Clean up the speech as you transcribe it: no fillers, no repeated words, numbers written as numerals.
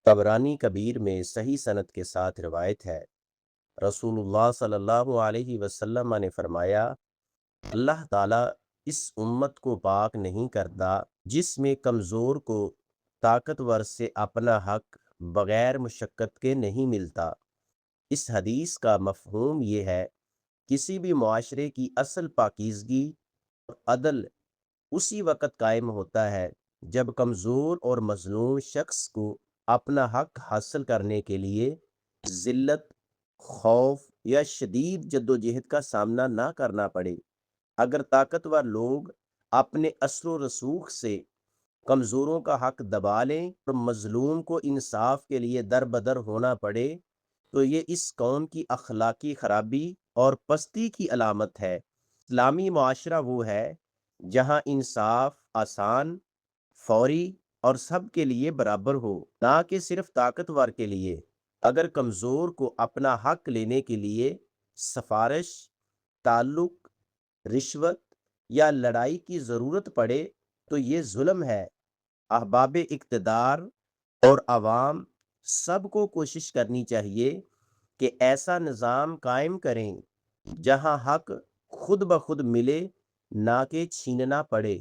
طبرانی کبیر میں صحیح سند کے ساتھ روایت ہے، رسول اللہ صلی اللہ علیہ وسلم نے فرمایا، اللہ تعالیٰ اس امت کو پاک نہیں کرتا جس میں کمزور کو طاقتور سے اپنا حق بغیر مشقت کے نہیں ملتا۔ اس حدیث کا مفہوم یہ ہے، کسی بھی معاشرے کی اصل پاکیزگی اور عدل اسی وقت قائم ہوتا ہے جب کمزور اور مظلوم شخص کو اپنا حق حاصل کرنے کے لیے ذلت، خوف یا شدید جدوجہد کا سامنا نہ کرنا پڑے۔ اگر طاقتور لوگ اپنے اثر و رسوخ سے کمزوروں کا حق دبا لیں اور مظلوم کو انصاف کے لیے در بدر ہونا پڑے تو یہ اس قوم کی اخلاقی خرابی اور پستی کی علامت ہے۔ اسلامی معاشرہ وہ ہے جہاں انصاف آسان، فوری اور سب کے لیے برابر ہو، نہ کہ صرف طاقتور کے لیے۔ اگر کمزور کو اپنا حق لینے کے لیے سفارش، تعلق، رشوت یا لڑائی کی ضرورت پڑے تو یہ ظلم ہے۔ احباب اقتدار اور عوام سب کو کوشش کرنی چاہیے کہ ایسا نظام قائم کریں جہاں حق خود بخود ملے، نہ کہ چھیننا پڑے۔